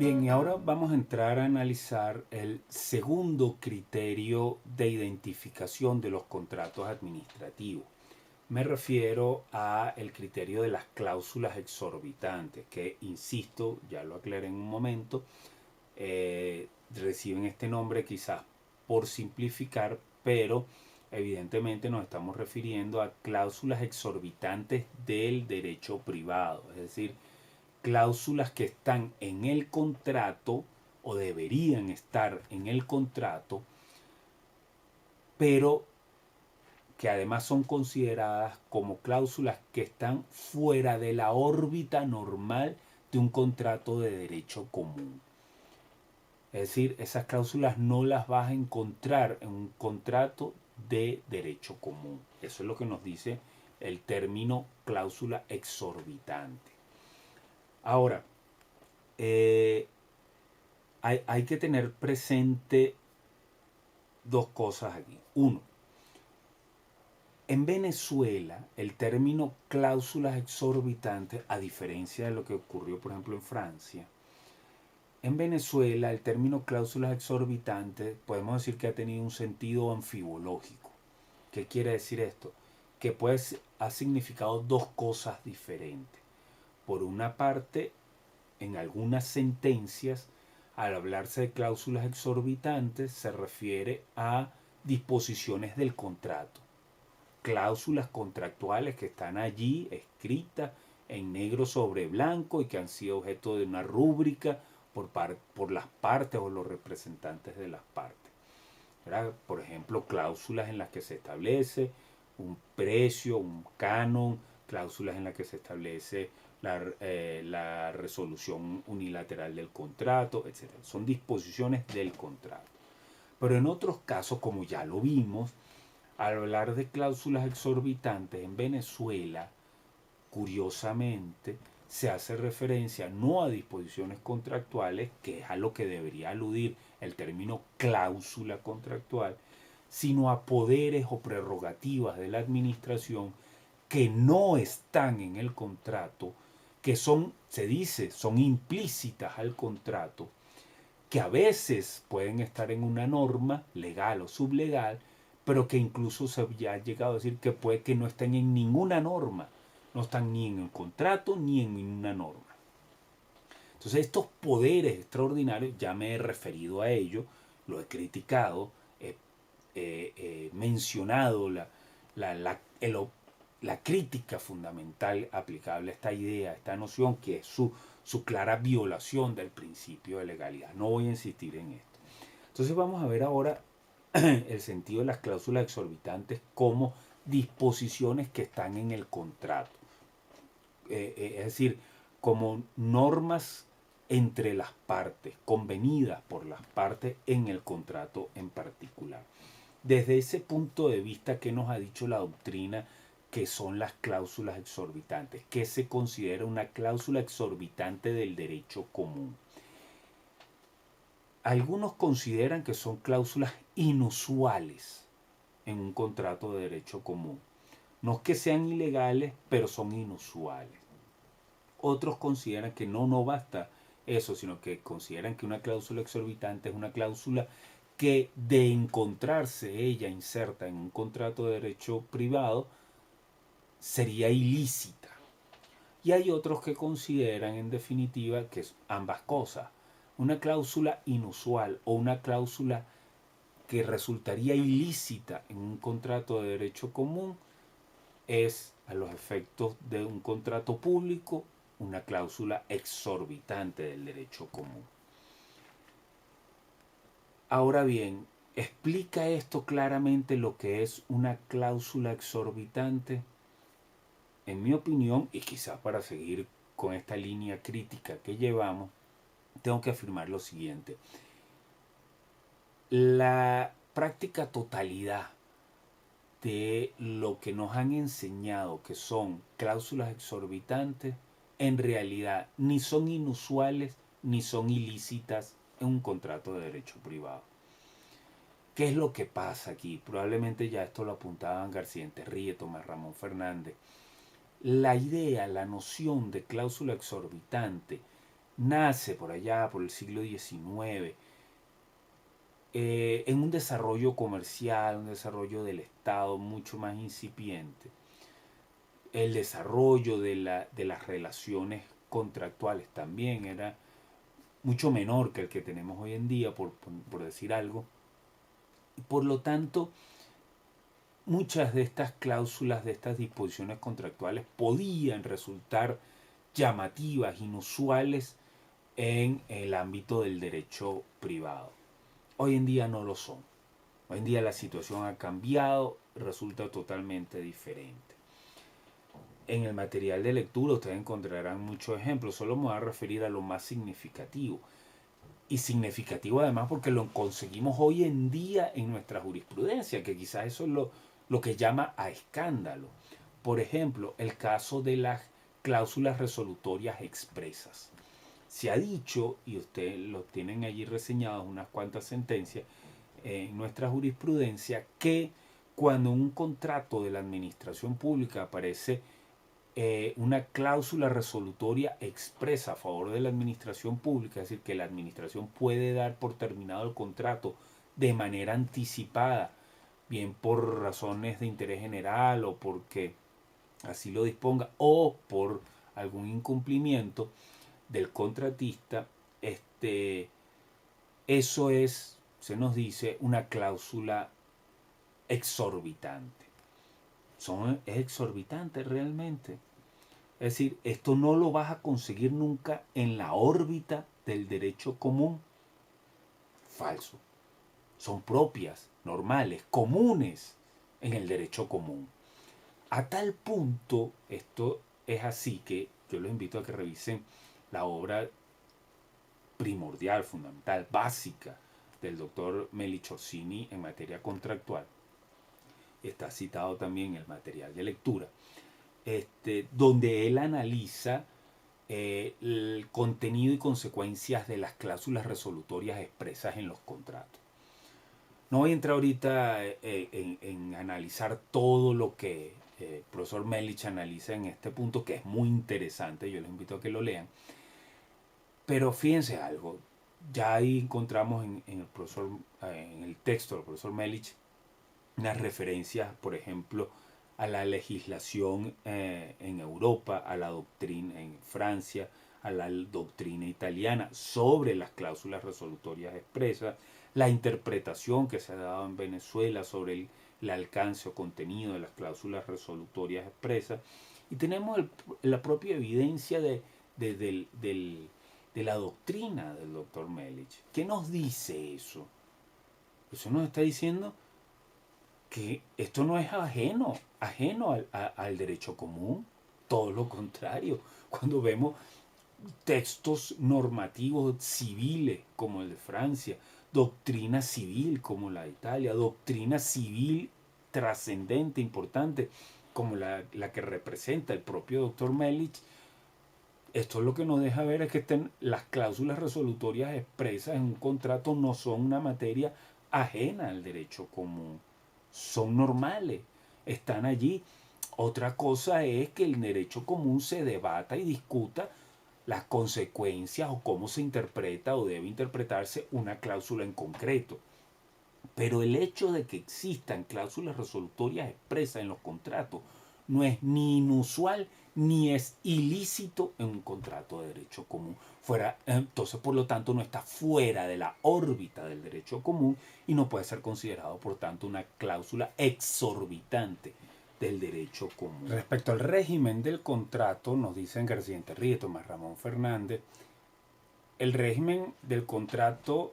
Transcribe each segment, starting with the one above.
Bien, y ahora vamos a entrar a analizar el segundo criterio de identificación de los contratos administrativos. Me refiero a el criterio de las cláusulas exorbitantes, que, insisto, ya lo aclaré en un momento, reciben este nombre quizás por simplificar, pero evidentemente nos estamos refiriendo a cláusulas exorbitantes del derecho privado, es decir, cláusulas que están en el contrato o deberían estar en el contrato, pero que además son consideradas como cláusulas que están fuera de la órbita normal de un contrato de derecho común. Es decir, esas cláusulas no las vas a encontrar en un contrato de derecho común. Eso es lo que nos dice el término cláusula exorbitante. Ahora, hay que tener presente dos cosas aquí. Uno, en Venezuela el término cláusulas exorbitantes, a diferencia de lo que ocurrió por ejemplo en Francia, en Venezuela el término cláusulas exorbitantes podemos decir que ha tenido un sentido anfibológico. ¿Qué quiere decir esto? Que pues ha significado dos cosas diferentes. Por una parte, en algunas sentencias, al hablarse de cláusulas exorbitantes, se refiere a disposiciones del contrato. Cláusulas contractuales que están allí escritas en negro sobre blanco y que han sido objeto de una rúbrica por las partes o los representantes de las partes. ¿Verdad? Por ejemplo, cláusulas en las que se establece un precio, un canon, cláusulas en las que se establece la resolución unilateral del contrato, etc. Son disposiciones del contrato. Pero en otros casos, como ya lo vimos, al hablar de cláusulas exorbitantes en Venezuela, curiosamente, se hace referencia no a disposiciones contractuales, que es a lo que debería aludir el término cláusula contractual, sino a poderes o prerrogativas de la administración que no están en el contrato, que son, se dice, son implícitas al contrato, que a veces pueden estar en una norma legal o sublegal, pero que incluso se ha llegado a decir que puede que no estén en ninguna norma, no están ni en el contrato ni en ninguna norma. Entonces estos poderes extraordinarios, ya me he referido a ello, lo he criticado, he mencionado la, la, el, la crítica fundamental aplicable a esta idea, a esta noción, que es su clara violación del principio de legalidad. No voy a insistir en esto. Entonces vamos a ver ahora el sentido de las cláusulas exorbitantes como disposiciones que están en el contrato. Es decir, como normas entre las partes, convenidas por las partes en el contrato en particular. Desde ese punto de vista, ¿qué nos ha dicho la doctrina que son las cláusulas exorbitantes? ¿Qué se considera una cláusula exorbitante del derecho común? Algunos consideran que son cláusulas inusuales en un contrato de derecho común. No es que sean ilegales, pero son inusuales. Otros consideran que no basta eso, sino que consideran que una cláusula exorbitante es una cláusula que, de encontrarse ella inserta en un contrato de derecho privado, sería ilícita. Y hay otros que consideran, en definitiva, que es ambas cosas. Una cláusula inusual o una cláusula que resultaría ilícita en un contrato de derecho común es, a los efectos de un contrato público, una cláusula exorbitante del derecho común. Ahora bien, ¿explica esto claramente lo que es una cláusula exorbitante? En mi opinión, y quizás para seguir con esta línea crítica que llevamos, tengo que afirmar lo siguiente. La práctica totalidad de lo que nos han enseñado que son cláusulas exorbitantes, en realidad ni son inusuales ni son ilícitas en un contrato de derecho privado. ¿Qué es lo que pasa aquí? Probablemente ya esto lo apuntaban García Enterría, Tomás Ramón Fernández. La idea, la noción de cláusula exorbitante nace por allá, por el siglo XIX, en un desarrollo comercial, un desarrollo del Estado mucho más incipiente. El desarrollo de las relaciones contractuales también era mucho menor que el que tenemos hoy en día, por decir algo. Y por lo tanto, muchas de estas cláusulas, de estas disposiciones contractuales, podían resultar llamativas, inusuales en el ámbito del derecho privado. Hoy en día no lo son. Hoy en día la situación ha cambiado, resulta totalmente diferente. En el material de lectura ustedes encontrarán muchos ejemplos, solo me voy a referir a lo más significativo. Y significativo además porque lo conseguimos hoy en día en nuestra jurisprudencia, que quizás eso es lo que llama a escándalo. Por ejemplo, el caso de las cláusulas resolutorias expresas. Se ha dicho, y ustedes lo tienen allí reseñados unas cuantas sentencias en nuestra jurisprudencia, que cuando en un contrato de la administración pública aparece una cláusula resolutoria expresa a favor de la administración pública, es decir, que la administración puede dar por terminado el contrato de manera anticipada, bien por razones de interés general o porque así lo disponga, o por algún incumplimiento del contratista, eso es, se nos dice, una cláusula exorbitante. Es exorbitante realmente. Es decir, esto no lo vas a conseguir nunca en la órbita del derecho común. Falso. Son propias, normales, comunes en el derecho común. A tal punto, esto es así que yo los invito a que revisen la obra primordial, fundamental, básica del doctor Melich Orsini en materia contractual. Está citado también en el material de lectura, donde él analiza el contenido y consecuencias de las cláusulas resolutorias expresas en los contratos. No voy a entrar ahorita en analizar todo lo que el profesor Melich analiza en este punto, que es muy interesante, yo les invito a que lo lean. Pero fíjense algo, ya ahí encontramos en el texto del profesor Melich unas referencias, por ejemplo, a la legislación en Europa, a la doctrina en Francia, a la doctrina italiana sobre las cláusulas resolutorias expresas, la interpretación que se ha dado en Venezuela sobre el alcance o contenido de las cláusulas resolutorias expresas, y tenemos la propia evidencia de la doctrina del doctor Melich. ¿Qué nos dice eso? Eso nos está diciendo que esto no es ajeno al derecho común, todo lo contrario. Cuando vemos textos normativos civiles como el de Francia, doctrina civil como la de Italia, doctrina civil trascendente, importante, como la que representa el propio doctor Melich, esto lo que nos deja ver es que las cláusulas resolutorias expresas en un contrato no son una materia ajena al derecho común, son normales, están allí. Otra cosa es que el derecho común se debata y discuta las consecuencias o cómo se interpreta o debe interpretarse una cláusula en concreto. Pero el hecho de que existan cláusulas resolutorias expresas en los contratos no es ni inusual ni es ilícito en un contrato de derecho común. Entonces, por lo tanto, no está fuera de la órbita del derecho común y no puede ser considerado, por tanto, una cláusula exorbitante del derecho común. Respecto al régimen del contrato, nos dicen García Enterría y Tomás Ramón Fernández, el régimen del contrato,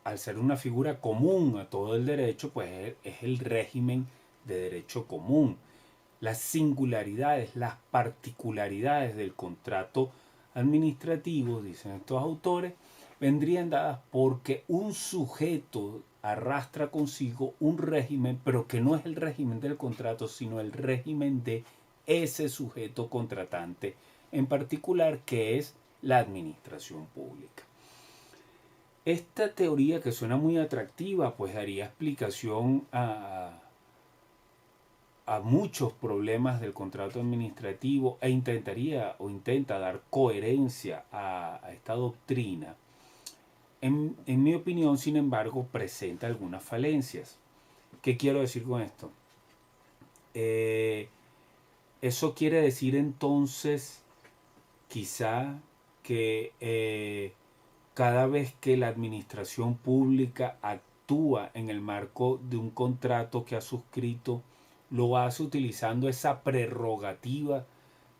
al ser una figura común a todo el derecho, pues es el régimen de derecho común. Las singularidades, las particularidades del contrato administrativo, dicen estos autores, vendrían dadas porque un sujeto arrastra consigo un régimen, pero que no es el régimen del contrato, sino el régimen de ese sujeto contratante en particular, que es la administración pública. Esta teoría, que suena muy atractiva, pues daría explicación a muchos problemas del contrato administrativo e intenta dar coherencia a esta doctrina, en mi opinión, sin embargo, presenta algunas falencias. ¿Qué quiero decir con esto? Eso quiere decir entonces quizá que cada vez que la administración pública actúa en el marco de un contrato que ha suscrito, lo hace utilizando esa prerrogativa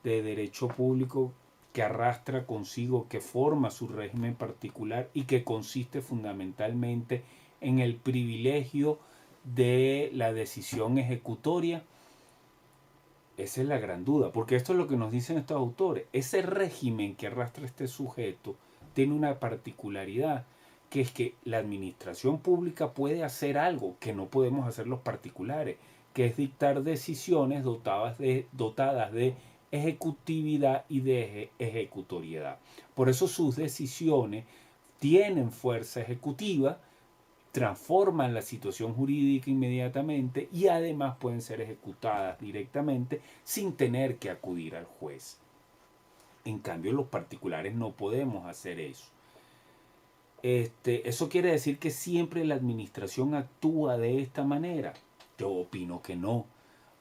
de derecho público que arrastra consigo, que forma su régimen particular y que consiste fundamentalmente en el privilegio de la decisión ejecutoria. Esa es la gran duda, porque esto es lo que nos dicen estos autores. Ese régimen que arrastra este sujeto tiene una particularidad, que es que la administración pública puede hacer algo que no podemos hacer los particulares, que es dictar decisiones dotadas de ejecutividad y de ejecutoriedad. Por eso sus decisiones tienen fuerza ejecutiva, transforman la situación jurídica inmediatamente y además pueden ser ejecutadas directamente sin tener que acudir al juez. En cambio, los particulares no podemos hacer eso. ¿Eso quiere decir que siempre la administración actúa de esta manera? Yo opino que no,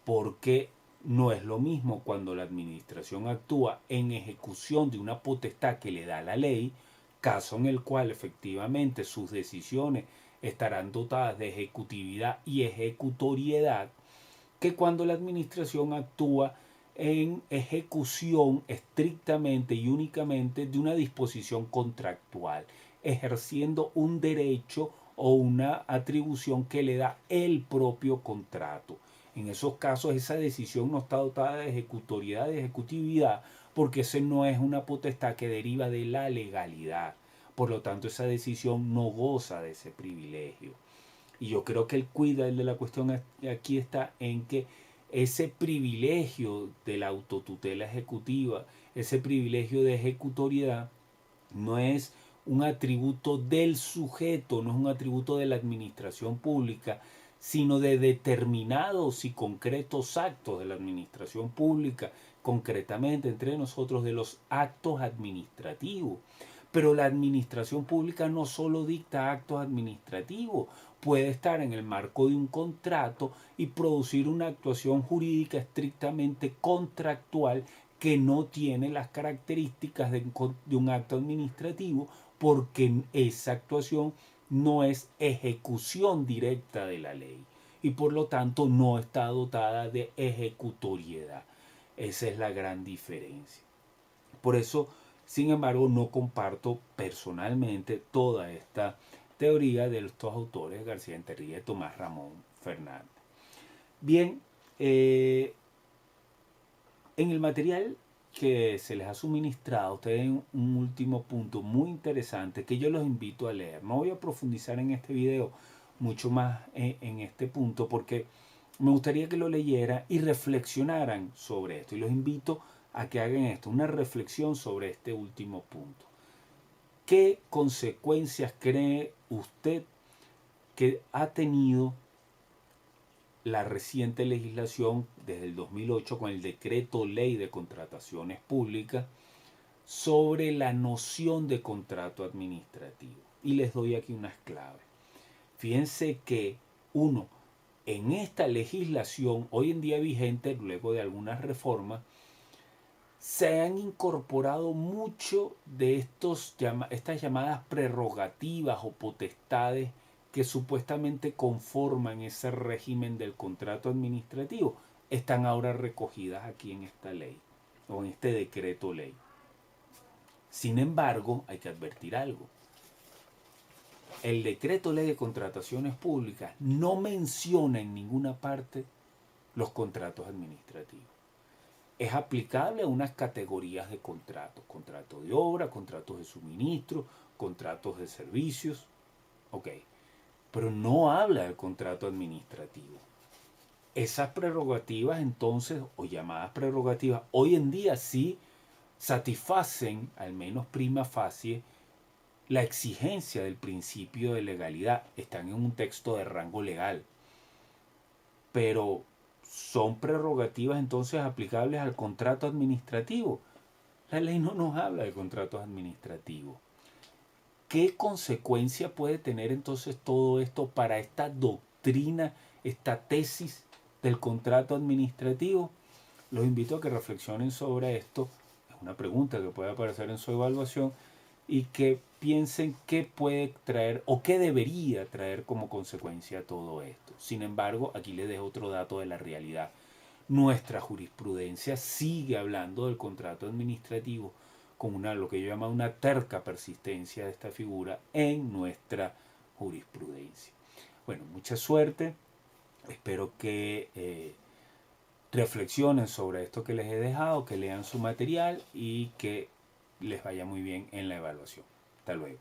porque no es lo mismo cuando la administración actúa en ejecución de una potestad que le da la ley, caso en el cual efectivamente sus decisiones estarán dotadas de ejecutividad y ejecutoriedad, que cuando la administración actúa en ejecución estrictamente y únicamente de una disposición contractual, ejerciendo un derecho o una atribución que le da el propio contrato. En esos casos esa decisión no está dotada de ejecutoriedad, de ejecutividad, porque esa no es una potestad que deriva de la legalidad. Por lo tanto, esa decisión no goza de ese privilegio. Y yo creo que el cuidado de la cuestión aquí está en que ese privilegio de la autotutela ejecutiva, ese privilegio de ejecutoriedad, no es un atributo del sujeto, no es un atributo de la administración pública, sino de determinados y concretos actos de la administración pública, concretamente entre nosotros de los actos administrativos. Pero la administración pública no solo dicta actos administrativos, puede estar en el marco de un contrato y producir una actuación jurídica estrictamente contractual que no tiene las características de un acto administrativo, porque esa actuación no es ejecución directa de la ley y por lo tanto no está dotada de ejecutoriedad. Esa es la gran diferencia. Por eso, sin embargo, no comparto personalmente toda esta teoría de estos autores, García Enterría y Tomás Ramón Fernández. Bien, en el material que se les ha suministrado, ustedes tienen un último punto muy interesante que yo los invito a leer. No voy a profundizar en este video mucho más en este punto porque me gustaría que lo leyeran y reflexionaran sobre esto. Y los invito a que hagan esto, una reflexión sobre este último punto. ¿Qué consecuencias cree usted que ha tenido la reciente legislación desde el 2008 con el decreto ley de contrataciones públicas sobre la noción de contrato administrativo? Y les doy aquí unas claves. Fíjense que, uno, en esta legislación hoy en día vigente, luego de algunas reformas, se han incorporado mucho de estas llamadas prerrogativas o potestades que supuestamente conforman ese régimen del contrato administrativo. Están ahora recogidas aquí en esta ley o en este decreto ley. Sin embargo, hay que advertir algo. El decreto ley de contrataciones públicas no menciona en ninguna parte los contratos administrativos. Es aplicable a unas categorías de contratos: contrato de obra, contratos de suministro, contratos de servicios, ok, pero no habla del contrato administrativo. Esas prerrogativas entonces, o llamadas prerrogativas, hoy en día sí satisfacen, al menos prima facie, la exigencia del principio de legalidad. Están en un texto de rango legal, pero son prerrogativas entonces aplicables al contrato administrativo. La ley no nos habla de contratos administrativos. ¿Qué consecuencia puede tener entonces todo esto para esta doctrina, esta tesis del contrato administrativo? Los invito a que reflexionen sobre esto. Es una pregunta que puede aparecer en su evaluación y que piensen qué puede traer o qué debería traer como consecuencia todo esto. Sin embargo, aquí les dejo otro dato de la realidad. Nuestra jurisprudencia sigue hablando del contrato administrativo con lo que yo llamo una terca persistencia de esta figura en nuestra jurisprudencia. Bueno, mucha suerte. Espero que reflexionen sobre esto que les he dejado, que lean su material y que les vaya muy bien en la evaluación. Hasta luego.